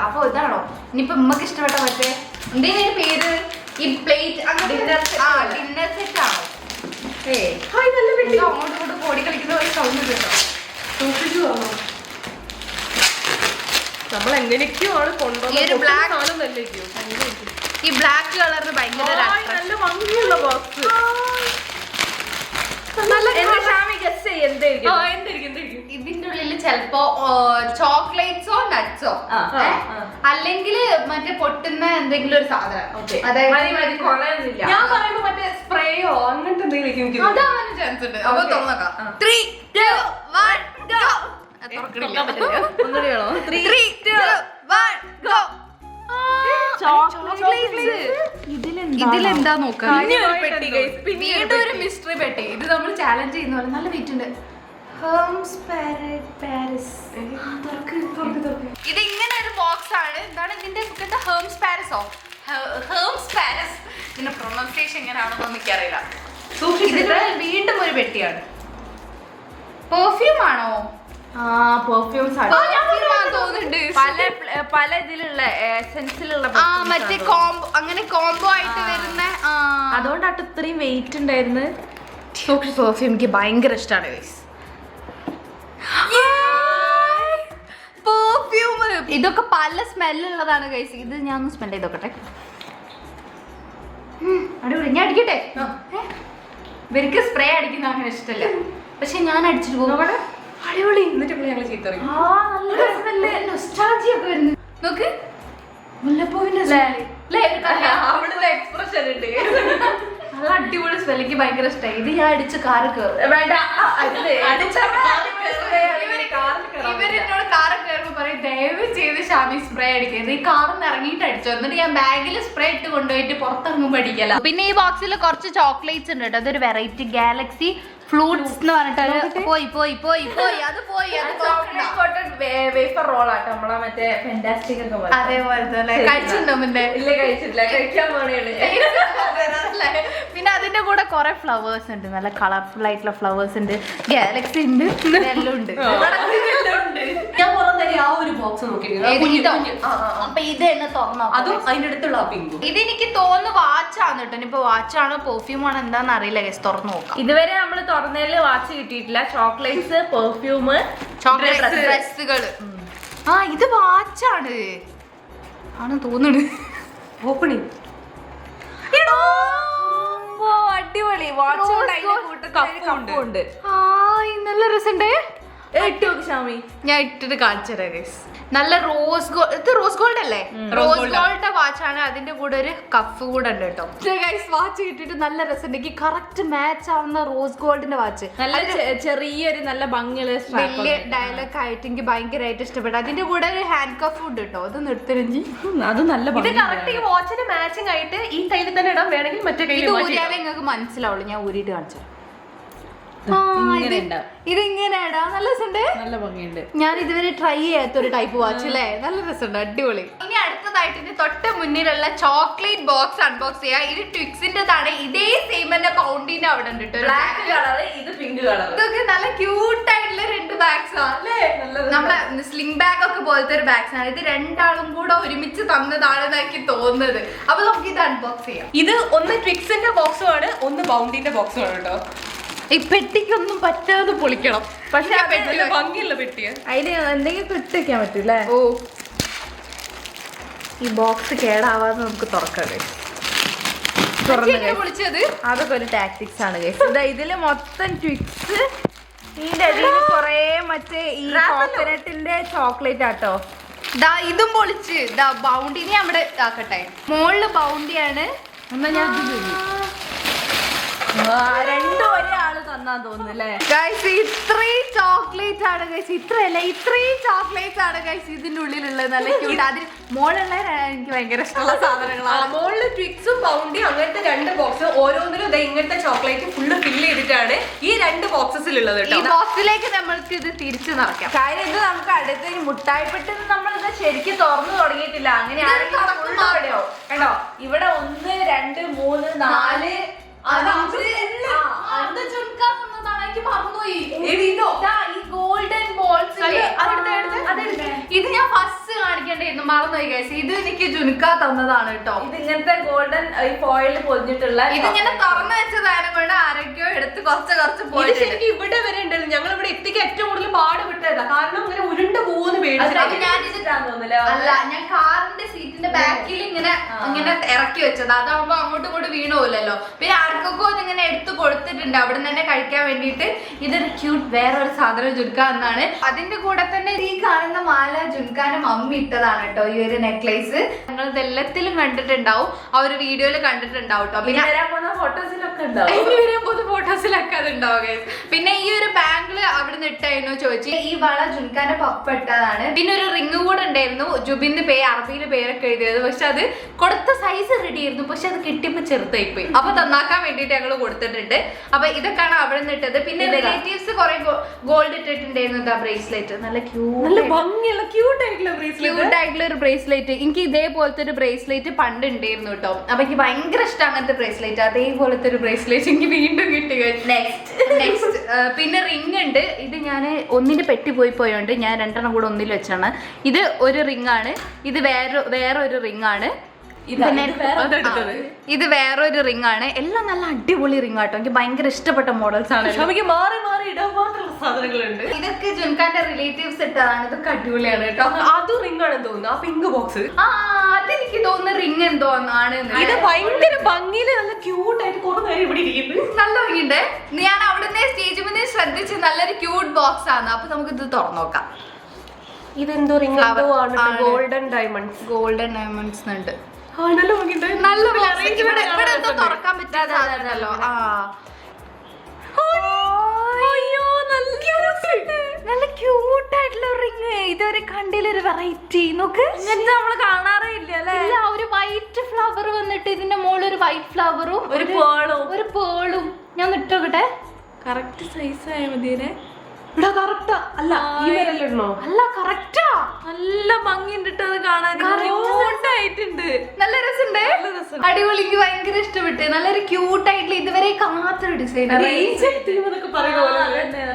അപ്പൊ ഇതാണോ ഇനിയിപ്പൊ ഉമ്മക്ക് ഇഷ്ടപ്പെട്ട മറ്റേ എന്തേലും പേര് ഈ പ്ലേറ്റ് ഡിന്നർ സെറ്റ് ആണോ? അങ്ങോട്ടും ഇങ്ങോട്ടും ഓടി കളിക്കുന്ന ഒരു സൗണ്ട് കേട്ടോ. നമ്മൾ എങ്ങനെയൊക്കെയോ ആണ് ഈ ബ്ലാക്ക് കളറിന് ഭയങ്കര നല്ല ഭംഗിയുള്ള ബോക്സ്. ഇതിന്റെ ഉള്ളിൽ ചെലപ്പോ ചോക്ലേറ്റ്സോ നട്ട്സോ അല്ലെങ്കിൽ മറ്റേ പൊട്ടുന്ന എന്തെങ്കിലും ഒരു സാധനം. ഞാൻ പറയുമ്പോ മറ്റേ സ്പ്രേയോ അങ്ങനത്തെ എന്തെങ്കിലും അതാവാനും ചാൻസ് ഉണ്ട്. അപ്പൊ തുറന്നോക്കാം. 3, 2, 1 go. ഒന്നുകൂടിയാണോ? 3, 2, 1 go. ഇതിലെന്താ നോക്കാം. വീണ്ടും ഒരു മിസ്റ്ററി പെട്ടി. ഇത് നമ്മൾ ചാലഞ്ച് ചെയ്യുന്ന പോലെ നല്ല വെയിറ്റ് ഉണ്ട്. ഇത് ഇങ്ങനെ ഒരു ബോക്സ് ആണ്. എന്താണ് ഇതിന്റെ ഹേംസ് പാരിസോ? ഹേംസ് പാരിസ്. ഇതിന്റെ പ്രൊണൗൺസിയേഷൻ എങ്ങനെയാണെന്ന് എനിക്കറിയില്ല. ഇതിന് വീണ്ടും ഒരു പെട്ടിയാണ്. പെർഫ്യൂം ആണോ? പെർഫ്യൂംസ് തോന്നുന്നുണ്ട്. പല ഇതിലുള്ള എസൻസിലുള്ള മറ്റേ കോംബോ, അങ്ങനെ കോംബോ ആയിട്ട് വരുന്ന. അതുകൊണ്ടാട്ട് ഇത്രയും വെയിറ്റ് ഉണ്ടായിരുന്നു. പെർഫ്യൂം എനിക്ക് ഭയങ്കര ഇഷ്ടമാണ് ഗൈസ്. പെർഫ്യൂം ഇതൊക്കെ പല സ്മെല്ലുള്ളതാണ് ഗൈസ്. ഇത് ഞാൻ ഒന്ന് സ്മെൽ ചെയ്ത് നോക്കട്ടെ. അടിപൊളി. ഞാൻ അടിക്കട്ടെ. ഇവർക്ക് സ്പ്രേ അടിക്കുന്ന അങ്ങനെ ഇഷ്ടമല്ല, പക്ഷെ ഞാൻ അടിച്ചിട്ട് പോകും. അടിപൊളി. എന്നിട്ട് ഞങ്ങൾ ചീത്ത പറയും. നോക്ക്, മുല്ലപ്പൂവിന്റെ എക്സ്പ്രഷൻ ഉണ്ട്. നല്ല അടിപൊളി സ്മെൽ. എനിക്ക് ഭയങ്കര ഇഷ്ടമായി. ഇത് ഞാൻ അടിച്ച് കാറ് കയറും. വേണ്ട, ഇവരെന്നോട് കാറ് കയറുമ്പോ പറയും ദയവ് ചെയ്ത് ഷാമി സ്പ്രേ അടിക്കരുത്. ഈ കാറിന്ന് ഇറങ്ങിയിട്ട് അടിച്ചോ. എന്നിട്ട് ഞാൻ ബാഗിൽ സ്പ്രേ ഇട്ട് കൊണ്ടുപോയിട്ട് പുറത്തിറങ്ങുമ്പോ അടിക്കല. പിന്നെ ഈ ബോക്സിൽ കുറച്ച് ചോക്ലേറ്റ്സ് ഉണ്ട് കേട്ടോ. അതൊരു വെറൈറ്റി ഗാലക്സി ഫ്ലൂട്ട്സ് എന്ന് പറഞ്ഞിട്ട് പോയി പോയി പോയി പോയി അത് പോയി. വേഫർ റോളാട്ടോ നമ്മളെ മറ്റേ ഫാന്റാസ്റ്റിക് ഒക്കെ പോലെ. അതേപോലെ തന്നെ കഴിച്ചിട്ടുണ്ടോ? മുന്നേ ഇല്ല, കഴിച്ചിട്ടില്ല. കഴിക്കാൻ പോണേണ്. പിന്നെ അതിന്റെ കൂടെ കുറെ ഫ്ലവേഴ്സ് ഉണ്ട്. നല്ല കളർഫുൾ ആയിട്ടുള്ള ഫ്ലവേഴ്സ് ഉണ്ട്, ഗാലക്സി ഉണ്ട്, എല്ലാം ഉണ്ട്. ഞാൻ പുറം തരി ആ ഒരു ബോക്സ് നോക്കിയിരുന്നു. അപ്പൊ ഇത് തന്നെ തുറന്നോ. അതും അതിന്റെ അടുത്തുള്ള ആ പിങ്കും. ഇതെനിക്ക് തോന്നുന്നു വാച്ചാണ് കേട്ടോ. ഇനിയിപ്പോ വാച്ചാണോ പെർഫ്യൂം ആണോ എന്താന്ന് അറിയില്ല. തുറന്നു നോക്കാം. ഇതുവരെ നമ്മൾ തുറന്നതിൽ വാച്ച് കിട്ടിയിട്ടില്ല. ചോക്ലേറ്റ്സ്, പെർഫ്യൂം, ഡ്രസ്സുകള്. ഇത് വാച്ചാണ് ആണ് തോന്നുന്നു. ഓപ്പണിങ് അടിപൊളി വാച്ച്. കപ്പുണ്ട്. നല്ല രസമുണ്ട്. ഷാമി ഞാൻ ഇട്ടിട്ട് കാണിച്ചു തരാം ഗൈസ്. നല്ല റോസ് ഗോൾഡ്. ഇത് റോസ് ഗോൾഡ് അല്ലേ? റോസ് ഗോൾഡിന്റെ വാച്ചാണ്. അതിന്റെ കൂടെ ഒരു കഫ് കൂടെ ഉണ്ട് കേട്ടോ. ഗൈസ് വാച്ച് കിട്ടിയിട്ട് നല്ല രസമുണ്ട്. എനിക്ക് കറക്റ്റ് മാച്ച് ആവുന്ന റോസ് ഗോൾഡിന്റെ വാച്ച്. നല്ല ചെറിയൊരു നല്ല ഭംഗിയുള്ള വലിയ ഡയലോഗ് ആയിട്ട് എനിക്ക് ഭയങ്കരമായിട്ട് ഇഷ്ടപ്പെട്ടു. അതിന്റെ കൂടെ ഒരു ഹാൻഡ് കഫ് ഉണ്ട് കേട്ടോ. അത് നിർത്തരഞ്ചി. അത് നല്ല ഇത് കറക്റ്റ് ഈ വാച്ചിന് മാച്ചിങ് ആയിട്ട് ഈ കയ്യിൽ തന്നെ ഇടാൻ വേണമെങ്കിൽ മറ്റേ കയ്യിൽ ഊരിയാലേ നിങ്ങൾക്ക് മനസ്സിലാവുള്ളൂ. ഞാൻ ഊരിയിട്ട് കാണിച്ചു. ഇതിങ്ങനെയാടാ. നല്ല രസമുണ്ട്. നല്ല ഭംഗിയുണ്ട്. ഞാൻ ഇതുവരെ ട്രൈ ചെയ്യാത്ത ഒരു ടൈപ്പ് വാച്ച് അല്ലേ? നല്ല രസമുണ്ട്. അടിപൊളി. ഇനി അടുത്തതായിട്ട് ഇത് തൊട്ട് മുന്നിലുള്ള ചോക്ലേറ്റ് ബോക്സ് അൺബോക്സ് ചെയ്യാം. ഇത് ട്വിക്സിന്റെതാണ്. ഇതേ സെയിം തന്നെ പൗണ്ടിന്റെ അവിടെ ഉണ്ട്. ബ്ലാക്ക് കളർ, ഇത് പിങ്ക് കളർ. ഇതൊക്കെ നല്ല ക്യൂട്ട് ആയിട്ടുള്ള രണ്ട് ബാഗ്സ് ആണ് അല്ലേ? നമ്മളെ സ്ലിംഗ് ബാഗ് ഒക്കെ പോലത്തെ ഒരു ബാഗ്സ് ആണ്. ഇത് രണ്ടാളും കൂടെ ഒരുമിച്ച് തന്നതാണെന്ന് എനിക്ക് തോന്നുന്നത്. അപ്പൊ നമുക്ക് ഇത് അൺബോക്സ് ചെയ്യാം. ഇത് ഒന്ന് ട്വിക്സിന്റെ ബോക്സും ആണ്, ഒന്ന് ബൗണ്ടിന്റെ ബോക്സും ആണ് കേട്ടോ. ഈ പെട്ടിക്കൊന്നും പറ്റാതെ പൊളിക്കണം. പക്ഷെ ഭംഗിയുള്ള പെട്ടിയാണ്. അതിന് എന്തെങ്കിലും ഇട്ട് വെക്കാൻ പറ്റൂല്ലേ? ഓ, ഈ ബോക്സ് കേടാവാതെ നമുക്ക് തുറക്കാം. പൊളിച്ചത് അതൊക്കെ ഒരു ടാക്ടിക്സ് ആണ്. ഇതില് മൊത്തം ട്വിക്സ്. ഇതിന്റെ അടിയിൽ കൊറേ മറ്റേ ഈ കോക്കനട്ടിന്റെ ചോക്ലേറ്റ് ആട്ടോ. ഇതും പൊളിച്ച് ബൗണ്ടിനെ അവിടെ ആക്കട്ടെ. മുകളില് ബൗണ്ടിയാണ്. എന്നാ ഞാൻ രണ്ടും ഒരാള് തന്നാ തോന്നുന്നു അല്ലേ? ഇത്രയും ചോക്ലേറ്റ് ആണ് ഗൈസ്, ഇത്രയും ചോക്ലേറ്റ്സ് ആണ് ഗൈസ് ഇതിന്റെ ഉള്ളിലുള്ളത്. നല്ല ക്യൂട്ട്. അതിൽ മോളുള്ള എനിക്ക് ഭയങ്കര ഇഷ്ടമുള്ള സാധനങ്ങളാണ്. മോളില് ട്വിക്സും ബൗണ്ടി അങ്ങനത്തെ 2 ബോക്സ്, ഓരോന്നിലും ഇങ്ങനത്തെ ചോക്ലേറ്റ് ഫുള്ള് ഫില്ല് ചെയ്തിട്ടാണ് ഈ 2 ബോക്സസിലുള്ളത് ഈ ബോക്സിലേക്ക് നമ്മൾക്ക് ഇത് തിരിച്ചു നിറയ്ക്കാം. കാര്യം ഇത് നമുക്ക് അടുത്ത മുട്ടായിപ്പെട്ട് നമ്മളിത് ശരിക്കും തുറന്നു തുടങ്ങിയിട്ടില്ല. അങ്ങനെയാണെങ്കിൽ കണ്ടോ, ഇവിടെ 1 2 3 4 ഗോൾഡൻ ബോൾസ് ഇത് ഞാൻ ഫസ്റ്റ് കാണിക്കേണ്ടായിരുന്നു, മറന്നുപോയി ഗൈസ്. ഇത് എനിക്ക് ജുനുക്ക തന്നതാണ് കേട്ടോ. ഇത് ഇങ്ങനത്തെ ഗോൾഡൻ ഫോയിൽ പൊതിഞ്ഞിട്ടുള്ള ഇത് ഇങ്ങനെ തുറന്നു വെച്ചതായാലും കൊണ്ട് ആരൊക്കെയോ എടുത്ത് കുറച്ച് പോയി. ശരിക്കും ഇവിടെ വരെ ഉണ്ടായിരുന്നു. ഞങ്ങൾ ഇവിടെ എത്തിക്കാൻ ഏറ്റവും കൂടുതൽ പാടുപെട്ടതാ, കാരണം ഇങ്ങനെ ഉരുണ്ട് പോകുന്ന അല്ല, ഞാൻ കാറിന്റെ സീറ്റിന്റെ ബാക്കിൽ ഇങ്ങനെ ഇറക്കി വെച്ചത്. അതാവുമ്പോ അങ്ങോട്ടും ഇങ്ങോട്ടും വീണുപോലല്ലോ. പിന്നെ ആർക്കൊക്കെ ഇങ്ങനെ എടുത്ത് കൊടുത്തിട്ടുണ്ട് അവിടെ നിന്ന് തന്നെ കഴിക്കാൻ വേണ്ടിയിട്ട്. ഇതൊരു ക്യൂട്ട് വേറൊരു സാധനം ജുൻക എന്നാണ്. അതിന്റെ കൂടെ തന്നെ ഈ കാണുന്ന മാല ജുൻകാന്റെ മമ്മി ഇട്ടതാണ് കേട്ടോ. ഈ ഒരു നെക്ലേസ് നിങ്ങൾ ഇതെല്ലാത്തിലും കണ്ടിട്ടുണ്ടാവും, ആ ഒരു വീഡിയോയിൽ കണ്ടിട്ടുണ്ടാവും കേട്ടോ. പിന്നെ വരാൻ പോകുന്ന ഫോട്ടോസിലൊക്കെ ഉണ്ടാവും, ഫോട്ടോസിലൊക്കെ അത് ഉണ്ടാവും. പിന്നെ ഈ ഒരു ബാങ്കിള് അവിടെ നിന്ന് ഇട്ടായിരുന്നു ചോദിച്ചു. ഈ വള ജുൻകാന്റെ പപ്പ ഇട്ടതാണ്. പിന്നെ ഒരു റിങ് കൂടെ ഉണ്ടായിരുന്നു, ജുബിന്റെ അറബിയിലെ പേരൊക്കെ എഴുതിയത്. പക്ഷെ അത് കൊടുത്ത സൈസ് റെഡി ആയിരുന്നു, പക്ഷെ അത് കിട്ടിയപ്പോ ചെറുതായിപ്പോയി. അപ്പൊ നന്നാക്കാൻ വേണ്ടിട്ട് ഞങ്ങൾ കൊടുത്തിട്ടുണ്ട്. അപ്പൊ ഇതൊക്കെയാണ് അവിടെ നിന്ന് ഇട്ടത്. പിന്നെ റിലേറ്റീവ്സ് കുറെ ഗോൾഡ് ഇട്ടിട്ടുണ്ടായിരുന്നു. ബ്രേസ്ലെറ്റ് നല്ല ഭംഗിയുള്ള ക്യൂട്ട് ആയിട്ടുള്ള ഒരു ബ്രേസ്ലെറ്റ്. എനിക്ക് ഇതേപോലത്തെ ഒരു ബ്രേസ്ലെറ്റ് പണ്ട് ഉണ്ടായിരുന്നു കേട്ടോ. അപ്പൊ എനിക്ക് ഭയങ്കര ഇഷ്ടം അങ്ങനത്തെ ബ്രേസ്ലെറ്റ്. അതേപോലത്തെ ഒരു ബ്രേസ്ലെറ്റ് എനിക്ക് വീണ്ടും കിട്ടി. നെക്സ്റ്റ് പിന്നെ റിംഗ് ഉണ്ട്. ഇത് ഞാൻ ഒന്നിന്റെ പെട്ടി പോയോണ്ട് ഞാൻ 2 കൂടെ ഒന്നിൽ വെച്ചാണ്. ഇത് ഒരു റിംഗ് ആണ്, ഇത് വേറൊരു റിംഗ് ആണ്, ഇത് വേറൊരു റിംഗ് ആണ്. എല്ലാം നല്ല അടിപൊളി റിംഗ് ആട്ടോ. എനിക്ക് ഭയങ്കര ഇഷ്ടപ്പെട്ട മോഡൽസ് ആണ്. മാറി മാറി ഇടാൻ മാത്രമുള്ള സാധനങ്ങളുണ്ട്. ഇതൊക്കെ ജുൻകാന്റെ റിലേറ്റീവ്സ് ഇട്ടതാണ്. ഇതൊക്കെ അടിപൊളിയാണ് കേട്ടോ. അത് റിംഗ് ആണെന്ന് തോന്നുന്നു, ആ പിങ്ക് ബോക്സ്. അതെനിക്ക് തോന്നുന്ന റിംഗ് എന്തോ ആണ്. ഇത് ഭയങ്കര ഭംഗിയില് നല്ല ക്യൂട്ട് ആയിട്ട് കുറെ നേരം ഇവിടെ ഇരിക്കുന്നു. നല്ല ഭംഗിയുണ്ട്. ഞാൻ അവിടുന്ന് സ്റ്റേജ് മുന്നേ ശ്രദ്ധിച്ച് നല്ലൊരു ക്യൂട്ട് ബോക്സ് ആണ്. അപ്പൊ നമുക്ക് ഇത് തുറന്നു നോക്കാം. ഇതെന്തോ റിംഗ് ഗോൾഡൻ ഡയമണ്ട്സ് ഉണ്ട്. നല്ല തുറക്കാൻ പറ്റാതല്ലോ. നല്ല ക്യൂട്ട് ആയിട്ടുള്ള റിങ്. ഇതൊരു കണ്ടിലൊരു വെറൈറ്റി നോക്ക്. നമ്മള് കാണാറേ ഇല്ല അല്ലെ. ഒരു വൈറ്റ് ഫ്ലവർ വന്നിട്ട് ഇതിന്റെ മുകളിൽ ഒരു വൈറ്റ് ഫ്ലവറും ഒരു പേളും. ഞാൻ ഇട്ടോക്കട്ടെ. കറക്റ്റ് സൈസ് ആയ മതിയെ. കറക്റ്റാ അല്ല, അല്ല കറക്റ്റാ. നല്ല ഭംഗിയുണ്ട് അത് കാണാൻ. ആയിട്ടുണ്ട്, നല്ല രസമുണ്ട്, അടിപൊളി. എനിക്ക് ഭയങ്കര ഇഷ്ടപ്പെട്ടു. നല്ലൊരു ക്യൂട്ട് ആയിട്ടുള്ള ഇതുവരെ കാണാത്തൊരു ഡിസൈൻ.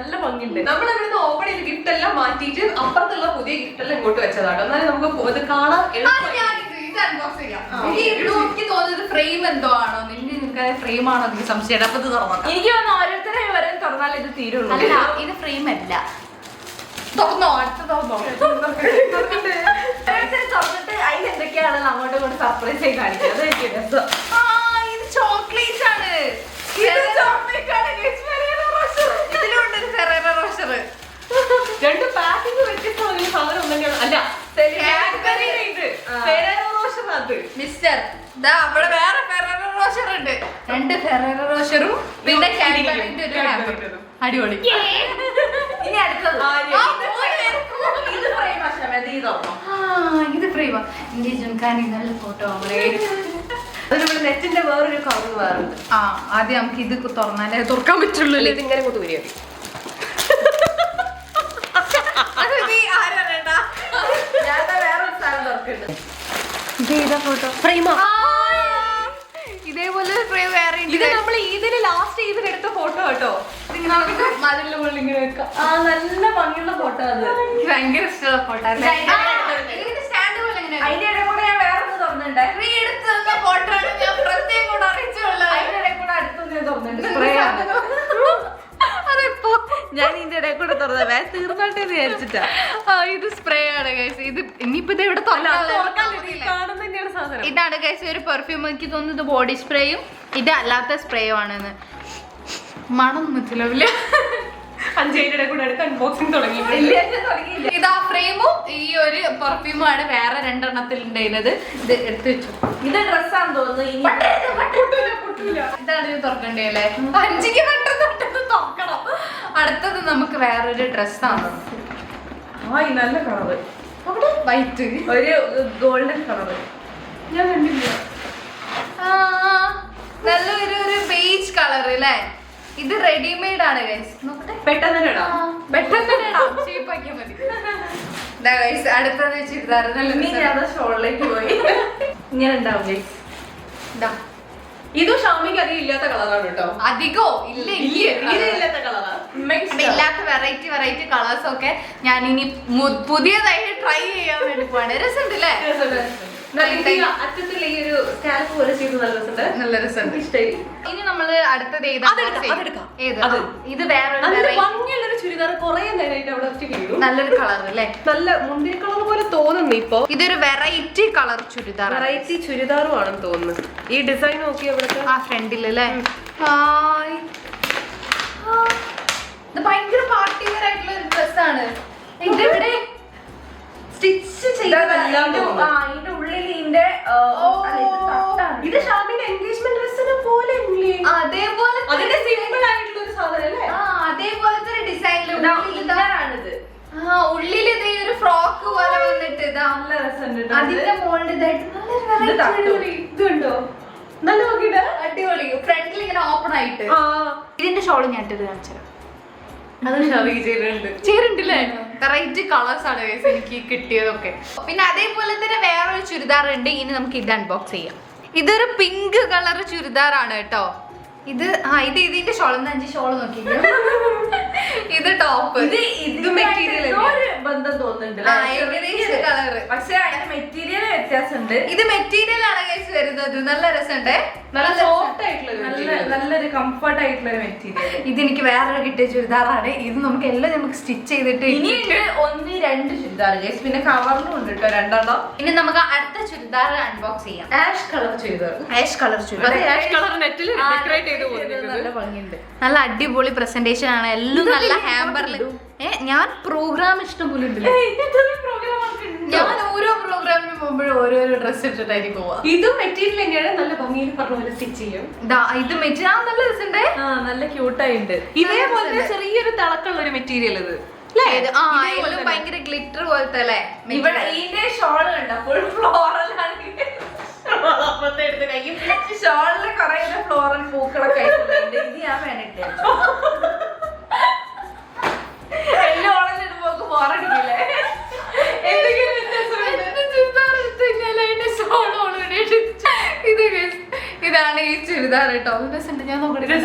നല്ല ഭംഗിയുണ്ട്. നമ്മളിവിടുന്ന് ഓപ്പൺ ചെയ്ത് ഗിഫ്റ്റ് എല്ലാം മാറ്റിയിട്ട് അപ്പുറത്തുള്ള പുതിയ ഗിഫ്റ്റ് എല്ലാം ഇങ്ങോട്ട് വെച്ചതാട്ടോ. എന്നാലും നമുക്ക് ഇത് കാണാൻ എനിക്ക് തോന്നുന്നത് ഫ്രെയിം എന്തോ ആണോ, നിന്റെ ഫ്രെയിം ആണോ എനിക്ക് സംശയം. അപ്പൊ ഇത് തുറന്നോക്കാം. എനിക്ക് തോന്നുന്നു ഓരോരുത്തരെ വരെ തുറന്നാൽ ഇത് തീരുള്ളൂ. അല്ല, ഇത് ഫ്രെയിം അല്ല. തുറന്നോ, അടുത്ത് തുറന്നോ. തുറന്നിട്ട് അതിൽ എന്തൊക്കെയാണെന്ന് അങ്ങോട്ടും ഇങ്ങോട്ട് സർപ്രൈസ് ആയി കാണിക്കുന്നത്. ഇത് ചോക്ലേറ്റ് ആണ്. ഇതിലുണ്ട് ഒരു ഫെറേറോ റോഷർ. 2 പാക്കിങ് വ്യത്യസ്തമായ സാധനം ഉണ്ടെങ്കിൽ അല്ല, മിസ്റ്റർ അവിടെ വേറെ ഫെറേറോ റോഷർ ഉണ്ട്. 2 ഫെറേറോ റോഷറും പിന്നെ കാഡ്ബറിന്റെ ഒരു ഹാമ്പറും. അടിപൊളി. ഇനി അടുത്തത് ഇത് ഫ്രെയിമാ. എന്റെ ജുൻകാനി നല്ല ഫോട്ടോ. അതിനുള്ള നെറ്റിന്റെ വേറൊരു കവർ വേറുണ്ട്. ആദ്യം നമുക്ക് ഇത് തുറന്നാലേ തുറക്കാൻ പറ്റുള്ളൂ. ഇത് ഇങ്ങനെ കൊണ്ട് വരിക. ഞാൻ വേറൊരു സാധനം തുറക്കുന്നുണ്ട്. ഫോട്ടോ ഇതേപോലെ ഫ്രെയിം വേറെ. ഇത് നമ്മൾ ഇതിന് ലാസ്റ്റ് ഇതിലെടുത്ത ഫോട്ടോ കേട്ടോ. മതിലിന്റെ മുകളിൽ ഇങ്ങനെ വെക്കാം. നല്ല ഭംഗിയുള്ള ഫോട്ടോ അത്. ഭയങ്കര ഇഷ്ടമുള്ള ഫോട്ടോ. അതിന്റെ ഇടയിൽ കൂടെ ഞാൻ വേറൊന്ന് തുറന്നിട്ടുണ്ട്. ഫോട്ടോ ഞാൻ പ്രത്യേകം കൂടെ അറിയിച്ചുള്ളത്. അതിന്റെ ഇടയിൽ കൂടെ അടുത്തൊന്ന് തുറന്നിട്ടുണ്ട്. സ്പ്രേ ആണ്. അതിപ്പോ ഞാൻ ഇതിന്റെ ഇടയിൽ കൂടെ തുറന്ന തീർന്നോട്ടെ വിചാരിച്ചിട്ടാ. ഇത് സ്പ്രേ ആണ് ഗൈസ്. ഇത് ഇനിയിപ്പോ ഇത് ഇവിടെ കാണുന്നതന്നെയാണ് സാധനം. ഇതാണ് ഗൈസ് ഒരു പെർഫ്യൂം. എനിക്ക് തോന്നുന്നത് ബോഡി സ്പ്രേയും ഇത് അല്ലാത്ത സ്പ്രേയും ആണെന്ന്. മണം മനസ്സിലാവില്ല. 5 കൂടെ അടുത്ത് അൺബോക്സിംഗ് തുടങ്ങി. ഇതാ ഫ്രെയിമും ഈ ഒരു പെർഫ്യൂമും ആണ് വേറെ 2 എണ്ണത്തിൽ ഉണ്ടായിരുന്നത്. ഇത് എടുത്തു വെച്ചു. ഇത് ഡ്രസ്സാന്ന് തോന്നുന്നു. ഇതാണ് ഇത് തുറക്കണ്ടേ അല്ലേ? 5ക്ക് പെട്ടെന്ന് തുറക്കണം. നമുക്ക് വേറൊരു ഡ്രസ്സാണ്. നല്ല കളറ്, അവിടെ വൈറ്റ്, ഒരു ഗോൾഡൻ കളറ്. ഞാൻ കണ്ടില്ല. നല്ല ഒരു ബേജ് കളർ അല്ലേ? ഇത് റെഡിമെയ്ഡ് ആണ് ഗൈസ്. നോക്കട്ടെ, പെട്ടെന്ന് ഇടാം. പെട്ടെന്ന് ഷേപ്പ് ആക്കിയാൽ മതി. ഗൈസ് അടുത്തത് ചുരിദാർ. ഇനി ഞാൻ ഷോളിലേക്ക് പോയി. ഇങ്ങനെ ഉണ്ടാവും ഗൈസ്. ഇതും ഷാമിക്ക് അധികം ഇല്ലാത്ത കളറാണ് കേട്ടോ. അധികോ ഇല്ല, ഇല്ലാത്ത കളറാണ്. ഇല്ലാത്ത വെറൈറ്റി കളേഴ്സ് ഒക്കെ ഞാൻ ഇനി പുതിയതായിട്ട് ട്രൈ ചെയ്യാൻ വേണ്ടി പോവാണ്. രസമുണ്ടല്ലേ? അറ്റത്തിൽ ഈ ഒരു സ്കാൽപ്പ് പോലെ ചെയ്ത് നല്ല രസമുണ്ട്. നല്ല രസമുണ്ട്, ഇഷ്ടമായി. ഇനി നമ്മള് അടുത്തത് ഏത്? ഇത് വേറെ ഭംഗിയുള്ളൊരു ചുരിദാർ കുറെ നേരമായിട്ട് അവിടെ ഒറ്റയ്ക്ക് നല്ലൊരു കളർ അല്ലേ? നല്ല മുന്തിരി കളർ പോലെ തോന്നുന്നു ഇപ്പൊ. ഇതൊരു വെറൈറ്റി കളർ ചുരിദാർ, വെറൈറ്റി ചുരിദാറും ആണെന്ന് തോന്നുന്നു. ഈ ഡിസൈൻ നോക്കി അവിടുത്തെ ആ ഫ്രണ്ടിൽ അല്ലേ? ഇത് ഭയങ്കര പാർട്ടി വെയർ ആയിട്ടുള്ള ഒരു ഡ്രസ്സാണ്. ഇവിടെ സ്റ്റിച്ച് ഇതിന്റെ ഉള്ളിൽ ഇതിന്റെ ഇത് ഷാമിന്റെ എൻഗേജ്മെന്റ് ഡ്രസ്സിനെ പോലെ അതേപോലെ അതിന്റെ സിമ്പിൾ ആയിട്ടുള്ള ഒരു സാധനം അല്ലേ? അതേപോലത്തെ ഒരു ഡിസൈനിൽ ഇതാണിത്. ഉള്ളിൽ ഇതേ ഒരു ഫ്രോക്ക് പോലെ വന്നിട്ട് ഇതാ നല്ല രസമുണ്ട്. അതിന്റെ മുകളിൽ ഇതായിട്ട് ഇതുണ്ടോ? നല്ല നോക്കിട്ട് അടിപൊളി. ഫ്രണ്ടിൽ ഇങ്ങനെ ഓപ്പൺ ആയിട്ട് ഇതിന്റെ ഷോള് ഞാൻ ഇട്ടത് കാണിച്ചു. അത് ഷാമിക്ക് ചെയ്തിട്ടുണ്ട്. ചേരുണ്ടല്ലേ? വെറൈറ്റി കളേഴ്സ് ആണ് എനിക്ക് കിട്ടിയതൊക്കെ. പിന്നെ അതേപോലെ തന്നെ വേറൊരു ചുരിദാർ ഉണ്ട്. ഇനി നമുക്ക് ഇത് അൺബോക്സ് ചെയ്യാം. ഇതൊരു പിങ്ക് കളർ ചുരിദാറാണ് കേട്ടോ. ഇത് ഇത് ഇതിന്റെ ഷോൾ 5 ഷോൾ നോക്കി. ഇത് ടോപ്പ്. ഇത് മെറ്റീരിയൽ ബന്ധം തോന്നുന്നുണ്ട്, പക്ഷെ അതിന്റെ മെറ്റീരിയൽ വ്യത്യാസമുണ്ട്. ഇത് മെറ്റീരിയൽ ആണ് ഗൈസ് വരുന്നത്. നല്ല രസമുണ്ട്, നല്ല സോഫ്റ്റ് ആയിട്ടുള്ള നല്ലൊരു കംഫർട്ട് ആയിട്ടുള്ള ഒരു മെറ്റീരിയൽ. ഇത് എനിക്ക് വേറെ കിട്ടിയ ചുരിദാറാണ്. ഇത് നമുക്ക് എല്ലാം നമുക്ക് സ്റ്റിച്ച് ചെയ്തിട്ട് ഇനിയുണ്ട് 1-2 ചുരിദാർ ഗൈസ്. പിന്നെ കവറിലും ഉണ്ട് കേട്ടോ 2 ഇനി നമുക്ക് അടുത്ത ചുരിദാർ അൺബോക്സ് ചെയ്യാം. Ash colour churidar. Ash colour churidar. Ash colour നെറ്റിൽ ഡെക്കറേറ്റ് ചെയ്ത് നല്ല ഭംഗിയുണ്ട്. നല്ല അടിപൊളി പ്രസന്റേഷൻ ആണ്. എല്ലാം നല്ല ഹാമ്പറിൽ. ഞാൻ പ്രോഗ്രാം ഇഷ്ടം പോലെ ഉണ്ട്. ഞാൻ ഓരോ പ്രോഗ്രാമിന് പോകുമ്പോഴും ഓരോരോ ഡ്രസ് ഇട്ടിട്ടായിരിക്കും പോവാ. ഇതും മെറ്റീരിയൽ തന്നെയാണ്. നല്ല ഭംഗിയിൽ പറഞ്ഞ പോലെ സ്റ്റിച്ച് ചെയ്യും. ഇത് മെറ്റീരിയൽ നല്ല രസമുണ്ട്. നല്ല ക്യൂട്ടായിട്ടുണ്ട്. ഇതേപോലെ ചെറിയൊരു തിളക്കുള്ള ഒരു മെറ്റീരിയൽ ഇത്. ഭയങ്കര ഗ്ലിറ്റർ പോലത്തെ അല്ലേ? ഇവിടെ ഇതിന്റെ ഷോള് കണ്ടപ്പോൾ ഫ്ലോറലാണ്. ഷോളില് കുറെ ഫ്ലോറൽ പൂക്കളൊക്കെ ആയിട്ടുണ്ട്. ഇത് ഞാൻ വേണ്ടിട്ട് എല്ലാം ഓളഞ്ഞിടുമ്പോ ബോറടിക്കില്ലേ? ഇതാണ് ഈ ചുരിദാർ കേട്ടോ. ഞാൻ നോക്കട്ടെ.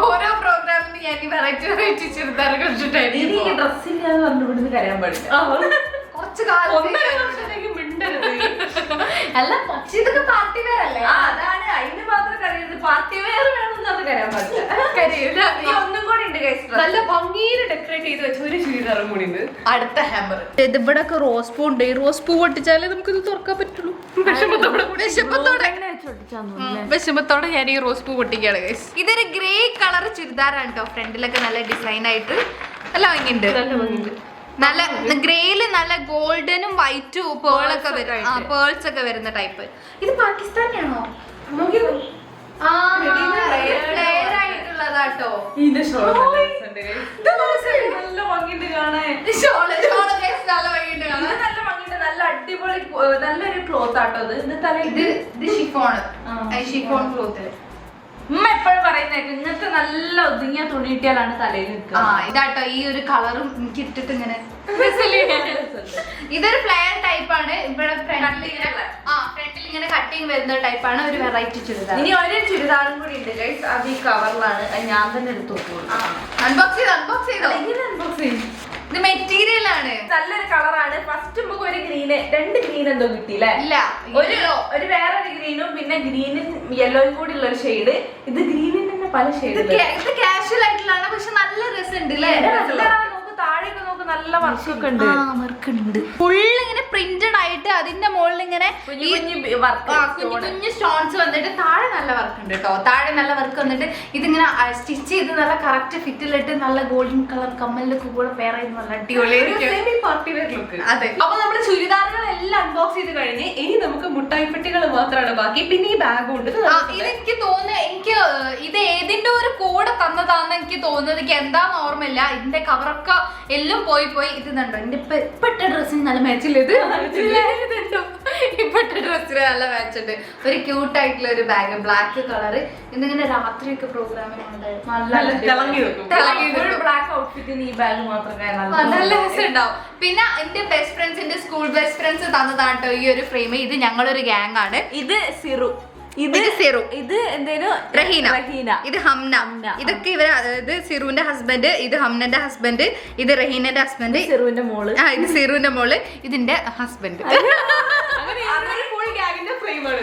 ഓരോ പ്രോഗ്രാമിന് ഞാൻ വെറൈറ്റി ചുരിദാർ കണ്ടിട്ടായിരുന്നു. ഡ്രസ്സില്ലാന്ന് പറഞ്ഞു ഇവിടുന്ന് കരയാൻ പാടില്ല. കുറച്ച് കാലം അല്ല, പക്ഷെ ഇതൊക്കെ പാർട്ടി വെയർ അല്ലേ? അതാണ് അതിന് മാത്രം കരയുന്നത്. പാർട്ടി വെയർ വേണമെന്ന് അത് കരയാൻ പാടില്ല. കരയില്ല. ഒന്നും കൂടി ഉണ്ട് ഗൈസ്. നല്ല ഭംഗിയിൽ ഡെക്കറേറ്റ് ചെയ്ത് വെച്ച ഒരു ചുരിദാറും കൂടി ഉണ്ട്. അടുത്ത ഹാമ്പർ. ഇവിടെ ഒക്കെ റോസ് പൂ ഉണ്ട്. ഈ റോസ് പൂ പൊട്ടിച്ചാലേ നമുക്ക് ഇത് തുറക്കാൻ പറ്റുള്ളൂ. വിഷമത്തോടെ ഞാൻ ഈ റോസ് പൂ പൊട്ടിക്കാണ് ഗൈസ്. ഇതൊരു ഗ്രേ കളർ ചുരിദാറാണ് കേട്ടോ. ഫ്രണ്ടിലൊക്കെ നല്ല ഡിസൈൻ ആയിട്ട് നല്ല ഭംഗിയുണ്ട്. നല്ല ഭംഗിയുണ്ട്. നല്ല ഗ്രേയില് നല്ല ഗോൾഡനും വൈറ്റും പേളൊക്കെ പേൾസ് ഒക്കെ വരുന്ന ടൈപ്പ്. ഇത് പാകിസ്ഥാനിയാണോ? ആയിട്ടുള്ളതാട്ടോ. ഇതിന്റെ ഷോൾ നല്ല ഭംഗിയുണ്ട് കാണാൻ. നല്ല ഭംഗിയുണ്ട്. നല്ല അടിപൊളി നല്ലൊരു ക്ലോത്ത് ആട്ടോ ഇത്. ഇത് ഷിഫോൺ ക്ലോത്ത്. ഉമ്മ എപ്പോഴും പറയുന്നേക്കും ഇങ്ങനത്തെ നല്ല ഒതുങ്ങിയ തുണി കിട്ടിയാലാണ് തലയിൽ നിൽക്കുക. ഇതാട്ടോ ഈ ഒരു കളറും എനിക്ക് ഇട്ടിട്ട് ഇങ്ങനെ. ഇതൊരു ഫ്ലെയർ ടൈപ്പ് ആണ്. ഇവിടെ ഫ്രണ്ടിൽ ഇങ്ങനെ കട്ടിങ് വരുന്ന ടൈപ്പാണ്. ഒരു വെറൈറ്റി ചുരിദാർ. ഇനി ഒരു ചുരിദാറും കൂടി ഉണ്ട് ഗൈസ്. അത് ഈ കവറിലാണ്. ഞാൻ തന്നെ എടുത്തു നോക്കുള്ളൂ. അൺബോക്സ് ചെയ്തോ. ഇത് മെറ്റീരിയൽ ആണ്. നല്ലൊരു കളറാണ്. ഫസ്റ്റ് നമുക്ക് ഒരു ഗ്രീന് 2 ഗ്രീൻ എന്തോ കിട്ടിയില്ലേ? ഇല്ല, ഒരു വേറൊരു ഗ്രീനും പിന്നെ ഗ്രീനും യെല്ലോയും കൂടി ഉള്ള ഒരു ഷെയ്ഡ്. ഇത് ഗ്രീനിൽ തന്നെ പല ഷെയ്ഡ്. ഇത് കാഷ്വൽ ആയിട്ടുള്ളതാണ്, പക്ഷെ നല്ല രസമുണ്ട് അല്ലേ? താഴെയൊക്കെ നോക്ക് നല്ല വർക്കൊക്കെ ഉണ്ട്. ഫുള്ള് ഇങ്ങനെ പ്രിന്റഡ് ആയിട്ട് അതിന്റെ മുകളിൽ ഇങ്ങനെ കുഞ്ഞു സ്റ്റോൺസ് വന്നിട്ട് താഴെ നല്ല വർക്ക് ഉണ്ട് കേട്ടോ. താഴെ നല്ല വർക്ക് വന്നിട്ട് ഇതിങ്ങനെ സ്റ്റിച്ച് ചെയ്ത് നല്ല കറക്റ്റ് ഫിറ്റിലിട്ട് നല്ല ഗോൾഡൻ കളർ കമ്മലിലൊക്കെ കൂടെ പെയർ ചെയ്ത് നല്ല അടിപൊളിയായിരിക്കും. Party wear look. അതെ. അപ്പൊ നമ്മുടെ ചുരിദാറുകളെല്ലാം അൺബോക്സ് ചെയ്ത് കഴിഞ്ഞ് ഇനി നമുക്ക് മുട്ടായിപ്പെട്ടികൾ മാത്രമാണ് ബാക്കി. പിന്നെ ഈ ബാഗും ഉണ്ട്. ഇതെനിക്ക് തോന്നുന്നു ഇത് ഏതിന്റെ ഒരു കൂടെ തന്നതാന്ന് എനിക്ക് തോന്നുന്നത്. എനിക്ക് എന്താന്ന് ഓർമ്മയില്ല. ഇതിന്റെ കവറൊക്കെ എല്ലാം പോയി ഇത് കണ്ടോ എന്റെ ഇപ്പട്ട ഡ്രസ്സിന് നല്ല മാച്ചില്ല. ഇത് ഇപ്പട്ട ഡ്രസ്സിന് നല്ല മാച്ച് ഉണ്ട്. ഒരു ക്യൂട്ട് ആയിട്ടുള്ള ഒരു ബാഗ്, ബ്ലാക്ക് കളർ. എന്നിങ്ങനെ രാത്രിയൊക്കെ പ്രോഗ്രാമിനുണ്ട് ബ്ലാക്ക് ഔട്ട്ഫിറ്റിന് ഈ ബാഗ് മാത്രമേ നല്ല രസമുണ്ടാവും. പിന്നെ എന്റെ ബെസ്റ്റ് ഫ്രണ്ട്സ്, എന്റെ സ്കൂൾ ബെസ്റ്റ് ഫ്രണ്ട്സ് തന്നതാണ് കേട്ടോ ഈ ഒരു ഫ്രെയിം. ഇത് ഞങ്ങളൊരു ഗ്യാങ് ആണ്. ഇത് സിറു, ഇത് സിറു, ഇത് എന്തേലും റഹീന, ഇത് ഹംന. ഇതൊക്കെ ഇവര്, ഇത് സിറുവിന്റെ ഹസ്ബൻഡ്, ഇത് ഹംനന്റെ ഹസ്ബൻഡ്, ഇത് റഹീനന്റെ ഹസ്ബൻഡ്, സിറുവിന്റെ മോള്, ഇത് സിറുവിന്റെ മോള്, ഇതിന്റെ ഹസ്ബൻഡ്.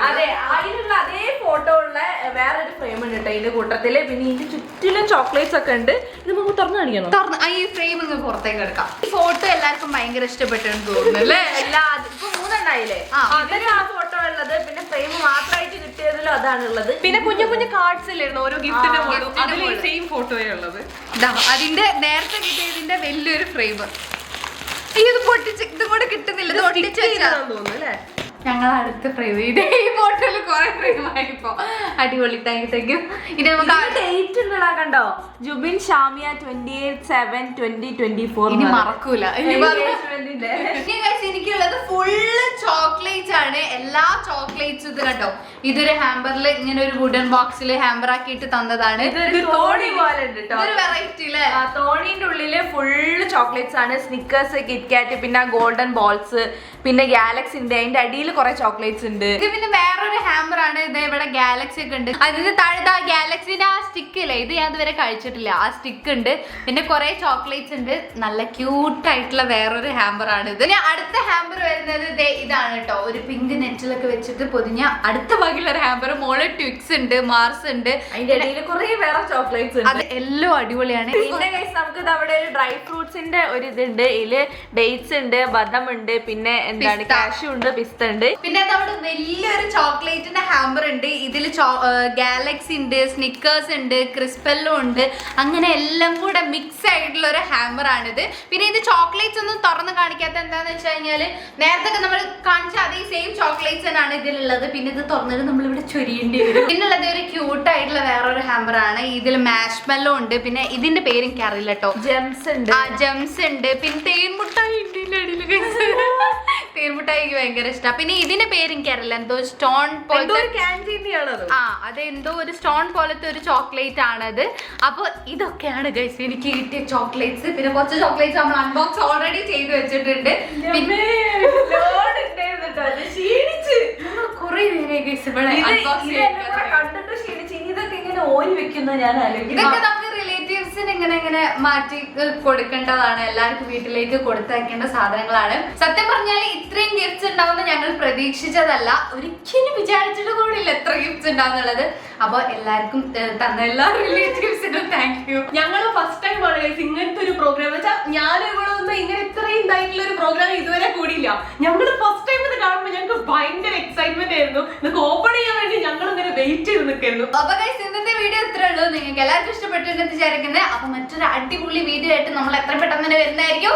അതെ, അതിലുള്ള അതേ ഫോട്ടോ ഉള്ള വേറൊരു ഫ്രെയിം ഉണ്ട് കേട്ടോ ഇതിന്റെ കൂട്ടത്തില്. പിന്നെ ഇതിന്റെ ചുറ്റിലും ചോക്ലേറ്റ്സ് ഒക്കെ ഉണ്ട്. ഇത് നമുക്ക് തുറന്നു കാണിക്കണം. ഈ ഫ്രെയിം ഇങ്ങ് പുറത്തേക്ക് എടുക്കാം. ഈ ഫോട്ടോ എല്ലാവർക്കും ഭയങ്കര ഇഷ്ടപ്പെട്ടെന്ന് തോന്നുന്നു അല്ലേ? ഇപ്പൊ 3 എണ്ണായില്ലേ? അതിന് ആ ഫോട്ടോ ഉള്ളത്. പിന്നെ ഫ്രെയിം മാത്രമായിട്ട് കിട്ടിയതിലും അതാണുള്ളത്. പിന്നെ കുഞ്ഞു കുഞ്ഞു കാർഡ്സ് ഇല്ലായിരുന്നു ഓരോ ഗിഫ്റ്റിന്റെ സെയിം ഫോട്ടോയേ ഉള്ളത്. അതിന്റെ നേരത്തെ കിട്ടിയതിന്റെ വലിയൊരു ഫ്രെയിം. ഇത് പൊട്ടിച്ച് ഇതും കൂടെ കിട്ടുന്നില്ല. ഇത് ഒട്ടിച്ച് തോന്നുന്നു അല്ലേ? ഞങ്ങൾ അടുത്ത ഫ്രെയിം ചെയ്ത് ഈ ഫോട്ടോയില് കുറെ ഫ്രെയിം ആയിപ്പോ. അടിപൊളി, താങ്ക് യു. ഇനി നമുക്ക് ഡേറ്റ് ഉണ്ടടാ, കണ്ടോ? ജുബിൻ ഷാമിയ 28/7/2024. ഇനി മറക്കൂല. എനിക്കുള്ളത് ഫുള്ള് ചോക്ലേറ്റ്സ് ആണ്. എല്ലാ ചോക്ലേറ്റ്സ് ഇത് കണ്ടോ. ഇതൊരു ഹാമ്പറിൽ ഇങ്ങനെ ഒരു വുഡൻ ബോക്സിൽ ഹാമ്പർ ആക്കിയിട്ട് തന്നതാണ്. ഇതൊരു തോണി പോലെ ഉണ്ട് കേട്ടോ. ഒരു വെറൈറ്റി അല്ലേ? തോണിന്റെ ഉള്ളില് ഫുള്ള് ചോക്ലേറ്റ്സ് ആണ്. സ്നിക്കേഴ്സ്, കിറ്റ്കാറ്റ്, പിന്നെ ഗോൾഡൻ ബോൾസ്, പിന്നെ ഗാലക്സി ഉണ്ട്. അതിന്റെ അടിയിൽ കുറെ ചോക്ലേറ്റ്സ് ഉണ്ട്. ഇത് പിന്നെ വേറൊരു ഹാമ്പർ ആണ്. ഇത് ഇവിടെ ഗാലക്സി ഒക്കെ ഉണ്ട്. അതിന് താഴെ ഗാലക്സിന്റെ ആ സ്റ്റിക്ക് ഇല്ലേ, ഇത് ഞാൻ ഇതുവരെ കഴിച്ചിട്ടില്ല. ആ സ്റ്റിക്ക് ഉണ്ട്. പിന്നെ കുറെ ചോക്ലേറ്റ്സ് ഉണ്ട്. നല്ല ക്യൂട്ട് ആയിട്ടുള്ള വേറൊരു ഹാമ്പർ ആണ് ഇത്. ഇനി അടുത്ത ഹാമ്പർ വരുന്നത് ഇതാണ് കേട്ടോ. ഒരു പിങ്ക് നെറ്റിലൊക്കെ വെച്ചിട്ട് പൊതിഞ്ഞ അടുത്ത ഭാഗമുള്ള ഒരു ഹാമ്പർ. മോള് ട്വിക്സ് ഉണ്ട്, മാർസ് ഉണ്ട്. അതിന്റെ ഇടയിൽ കുറെ വേറെ ചോക്ലേറ്റ്സ് ഉണ്ട്. അത് എല്ലാം അടിപൊളിയാണ്. പിന്നെ നമുക്ക് അവിടെ ഒരു ഡ്രൈ ഫ്രൂട്ട്സിന്റെ ഒരു ഇതുണ്ട്. ഇതില് ഡേറ്റ്സ് ഉണ്ട്, ബദം ഉണ്ട്, പിന്നെ എന്താണ് കാഷ്യൂ ഉണ്ട്, പിസ്ത ഉണ്ട്. പിന്നെ അവിടെ വലിയൊരു ചോക്ലേറ്റിന്റെ ഹാമ്പർ ഉണ്ട്. ഇതിൽ ഗാലക്സി ഉണ്ട്, സ്നിക്കേഴ്സ് ഉണ്ട്, ക്രിസ്പെല്ലോ ഉണ്ട്. അങ്ങനെ എല്ലാം കൂടെ മിക്സ് ആയിട്ടുള്ള ഒരു ഹാമ്പർ ആണിത്. പിന്നെ ഇത് ചോക്ലേറ്റ്സ് ഒന്നും തുറന്ന് കാണിക്കാത്ത എന്താന്ന് വെച്ച് കഴിഞ്ഞാല് നേരത്തെ നമ്മൾ കാണിച്ച അതേ സെയിം ചോക്ലേറ്റ്സ് തന്നെയാണ് ഇതിലുള്ളത്. പിന്നെ ഇത് തുറന്നിട്ട് നമ്മളിവിടെ ചൊരിയേണ്ടി വരും. പിന്നുള്ളത് ഒരു ക്യൂട്ട് ആയിട്ടുള്ള വേറൊരു ഹാമ്പർ ആണ്. ഇതിൽ മാഷ്മെല്ലോ ഉണ്ട്. പിന്നെ ഇതിന്റെ പേര് എനിക്ക് അറിയില്ല കേട്ടോ. ജെംസ് ഉണ്ട്, ജെംസ് ഉണ്ട്. പിന്നെ തേൻമുട്ടായി ഉണ്ട്. തേൻമുട്ടായി എനിക്ക് ഭയങ്കര ഇഷ്ടമാണ്. പിന്നെ ഇതിന്റെ പേര് എനിക്കറിയില്ല. എന്തോ സ്റ്റോൺ പോലത്തെ അതെന്തോ ഒരു സ്റ്റോൺ പോലത്തെ ഒരു ചോക്ലേറ്റ് ആണത്. അപ്പൊ ഇതൊക്കെയാണ് ഗൈസ് എനിക്ക് കിട്ടിയ ചോക്ലേറ്റ്സ്. പിന്നെ കുറച്ച് ചോക്ലേറ്റ്സ് നമ്മൾ അൺബോക്സ് ഓൾറെഡി ചെയ്ത് വെച്ചിട്ടുണ്ട്. പിന്നെ കുറെ പേരെ ഗൈസ് ഇവിടെ കണ്ടിട്ട് ക്ഷീണിച്ച്. ഇതൊക്കെ ഇങ്ങനെ ഓരി വെക്കുന്ന ഞാൻ ഇതൊക്കെ നമുക്ക് റിലേറ്റീവ്സിന് ഇങ്ങനെ മാറ്റി കൊടുക്കേണ്ടതാണ്. എല്ലാവർക്കും വീട്ടിലേക്ക് കൊടുത്തയക്കേണ്ട സാധനങ്ങളാണ്. സത്യം പറഞ്ഞാൽ ഇത്രയും ഗിഫ്റ്റ്സ് ഉണ്ടാവുമെന്ന് ഞങ്ങൾ പ്രതീക്ഷിച്ചതല്ല. ഒരിക്കലും വിചാരിച്ചിട്ട് കൂടിയില്ല എത്ര ഗിഫ്റ്റ്സ് ഉണ്ടാവുന്നുള്ളത്. അപ്പൊ എല്ലാവർക്കും തന്ന എല്ലാ റിലേറ്റീവ്സിനും താങ്ക് യു. ഞങ്ങൾ ഫസ്റ്റ് ടൈം ആണ് ഇങ്ങനത്തെ ഒരു പ്രോഗ്രാം വെച്ചാൽ ഞാനിവിടെ വന്ന് ഇങ്ങനെ ഇത്രയും ഇതായിട്ടുള്ള ഒരു പ്രോഗ്രാം ഇതുവരെ കൂടിയില്ല. ഞങ്ങൾ ഫസ്റ്റ് ടൈം ഇത് കാണുമ്പോൾ ഞങ്ങൾക്ക് ഭയങ്കര എക്സൈറ്റ്മെന്റ് ആയിരുന്നു. ഇതൊക്കെ ഓപ്പൺ ചെയ്യാൻ വേണ്ടി ഞങ്ങൾ ഇങ്ങനെ വെയിറ്റ് ചെയ്ത് നിൽക്കായിരുന്നു. അപ്പൊ ഗൈസ് ഇന്നത്തെ വീഡിയോ ഇത്രേ ഉള്ളൂ. നിങ്ങൾക്ക് എല്ലാവർക്കും ഇഷ്ടപ്പെട്ടിട്ടുണ്ടെന്ന് വിചാരിക്കുന്നത്. അപ്പൊ മറ്റൊരു അടിപൊളി വീഡിയോ ആയിട്ട് നമ്മൾ എത്ര പെട്ടെന്ന് തന്നെ വരുന്നതായിരിക്കും.